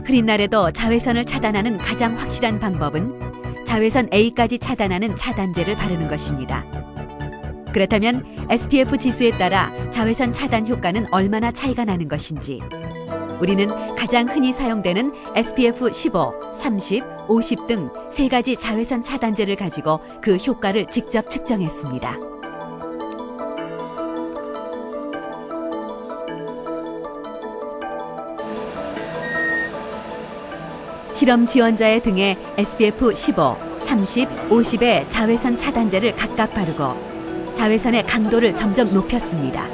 흐린 날에도 자외선을 차단하는 가장 확실한 방법은 자외선 A까지 차단하는 차단제를 바르는 것입니다. 그렇다면 SPF 지수에 따라 자외선 차단 효과는 얼마나 차이가 나는 것인지 우리는 가장 흔히 사용되는 SPF 15, 30, 50 등 세 가지 자외선 차단제를 가지고 그 효과를 직접 측정했습니다. 실험 지원자의 등에 SPF 15, 30, 50의 자외선 차단제를 각각 바르고 자외선의 강도를 점점 높였습니다.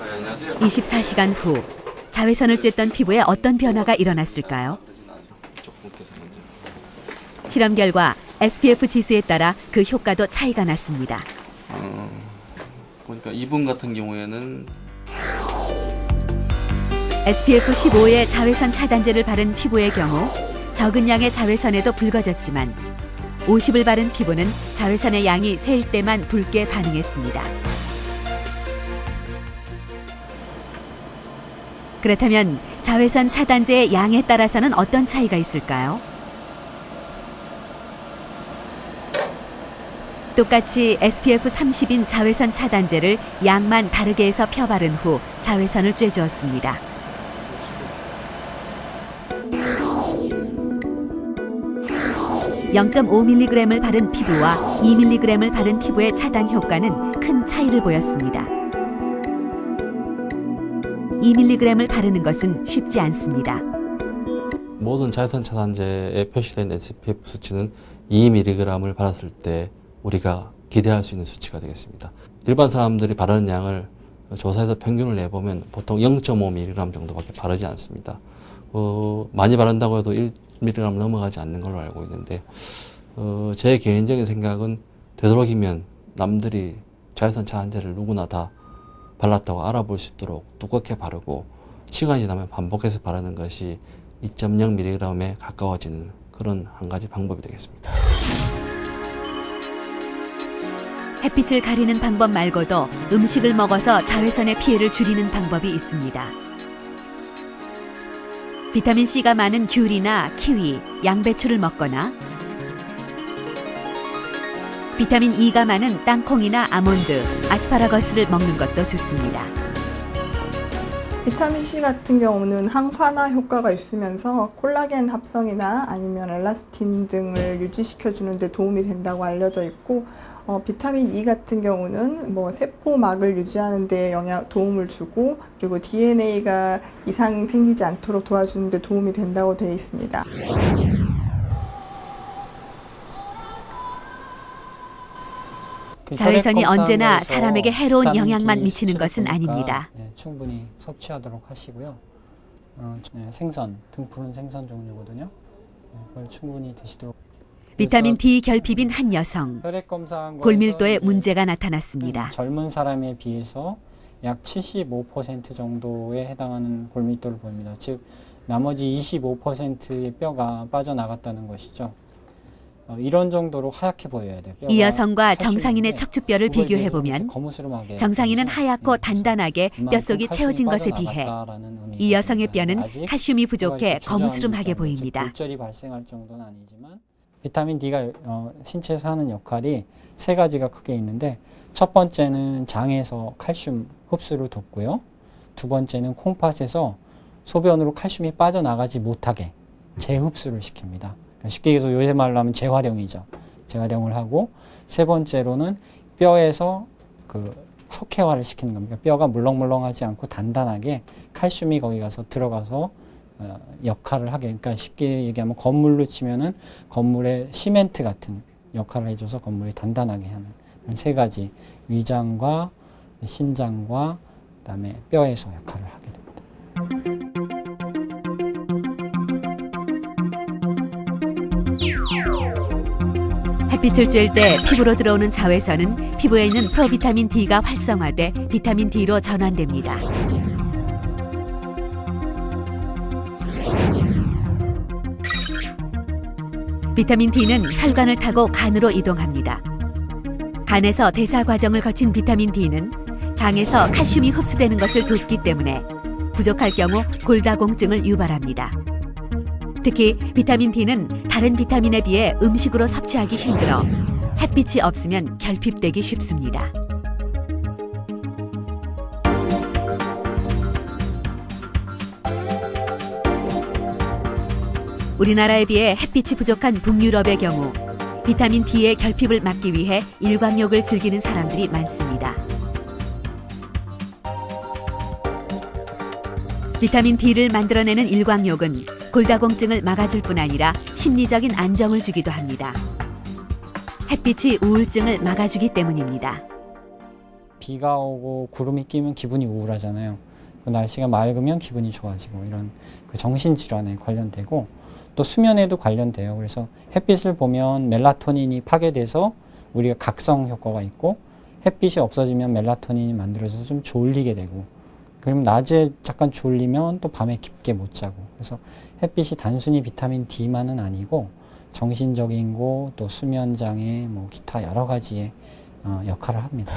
안녕하세요. 24시간 후 자외선을 쬐던 피부에 어떤 변화가 일어났을까요? 실험 결과 SPF 지수에 따라 그 효과도 차이가 났습니다. 보니까 이분 같은 경우에는 SPF 15의 자외선 차단제를 바른 피부의 경우 적은 양의 자외선에도 붉어졌지만 50을 바른 피부는 자외선의 양이 세일 때만 붉게 반응했습니다. 그렇다면 자외선 차단제의 양에 따라서는 어떤 차이가 있을까요? 똑같이 SPF 30인 자외선 차단제를 양만 다르게 해서 펴 바른 후 자외선을 쬐주었습니다. (0.5mg을) 바른 피부와 (2mg을) 바른 피부의 차단 효과는 큰 차이를 보였습니다. 2mg을 바르는 것은 쉽지 않습니다. 모든 자외선 차단제에 표시된 SPF 수치는 2mg을 바랐을 때 우리가 기대할 수 있는 수치가 되겠습니다. 일반 사람들이 바르는 양을 조사해서 평균을 내보면 보통 0.5mg 정도밖에 바르지 않습니다. 많이 바른다고 해도 1mg 넘어가지 않는 걸로 알고 있는데 제 개인적인 생각은 되도록이면 남들이 자외선 차단제를 누구나 다 발랐다고 알아볼 수 있도록 두껍게 바르고 시간이 지나면 반복해서 바르는 것이 2.0mg에 가까워지는 그런 한 가지 방법이 되겠습니다. 햇빛을 가리는 방법 말고도 음식을 먹어서 자외선의 피해를 줄이는 방법이 있습니다. 비타민C가 많은 귤이나 키위, 양배추를 먹거나 비타민E가 많은 땅콩이나 아몬드, 아스파라거스를 먹는 것도 좋습니다. 비타민C 같은 경우는 항산화 효과가 있으면서 콜라겐 합성이나 아니면 엘라스틴 등을 유지시켜주는 데 도움이 된다고 알려져 있고 비타민 E 같은 경우는 세포막을 유지하는 데 도움을 주고 그리고 DNA가 이상이 생기지 않도록 도와주는 데 도움이 된다고 되어 있습니다. 자외선이 언제나 사람에게 해로운 영향만 미치는 것은 아닙니다. 충분히 섭취하도록 하시고요. 생선, 등푸른 생선 종류거든요. 그걸 충분히 드시도록. 비타민 D 결핍인 한 여성, 골밀도에 문제가 나타났습니다. 젊은 사람에 비해서 약 75% 정도에 해당하는 골밀도를 보입니다. 즉 나머지 25%의 뼈가 빠져나갔다는 것이죠. 이런 정도로 하얗게 보여야 돼요. 이 여성과 정상인의 척추뼈를 비교해보면 정상인은 하얗고 단단하게 뼛속이 채워진 것에 비해 이 여성의 뼈는 칼슘이 부족해 거무스름하게 보입니다. 골절이 발생할 정도는 아니지만 비타민 D가 신체에서 하는 역할이 세 가지가 크게 있는데 첫 번째는 장에서 칼슘 흡수를 돕고요. 두 번째는 콩팥에서 소변으로 칼슘이 빠져나가지 못하게 재흡수를 시킵니다. 쉽게 얘기해서 요새 말로 하면 재활용이죠. 재활용을 하고 세 번째로는 뼈에서 석회화를 시키는 겁니다. 뼈가 물렁물렁하지 않고 단단하게 칼슘이 거기 가서 들어가서 역할을 하게. 그러니까 쉽게 얘기하면 건물로 치면은 건물의 시멘트 같은 역할을 해줘서 건물이 단단하게 하는 세 가지 위장과 신장과 그다음에 뼈에서 역할을 하게 됩니다. 햇빛을 쬐일 때 피부로 들어오는 자외선은 피부에 있는 프로비타민 D가 활성화돼 비타민 D로 전환됩니다. 비타민 D는 혈관을 타고 간으로 이동합니다. 간에서 대사 과정을 거친 비타민 D는 장에서 칼슘이 흡수되는 것을 돕기 때문에 부족할 경우 골다공증을 유발합니다. 특히 비타민 D는 다른 비타민에 비해 음식으로 섭취하기 힘들어 햇빛이 없으면 결핍되기 쉽습니다. 우리나라에 비해 햇빛이 부족한 북유럽의 경우 비타민 D의 결핍을 막기 위해 일광욕을 즐기는 사람들이 많습니다. 비타민 D를 만들어내는 일광욕은 골다공증을 막아줄 뿐 아니라 심리적인 안정을 주기도 합니다. 햇빛이 우울증을 막아주기 때문입니다. 비가 오고 구름이 끼면 기분이 우울하잖아요. 그 날씨가 맑으면 기분이 좋아지고 이런 그 정신질환에 관련되고 또 수면에도 관련돼요. 그래서 햇빛을 보면 멜라토닌이 파괴돼서 우리가 각성 효과가 있고 햇빛이 없어지면 멜라토닌이 만들어져서 좀 졸리게 되고 그럼 낮에 잠깐 졸리면 또 밤에 깊게 못 자고 그래서 햇빛이 단순히 비타민 D만은 아니고 정신적인 거 또 수면 장애 뭐 기타 여러 가지의 역할을 합니다.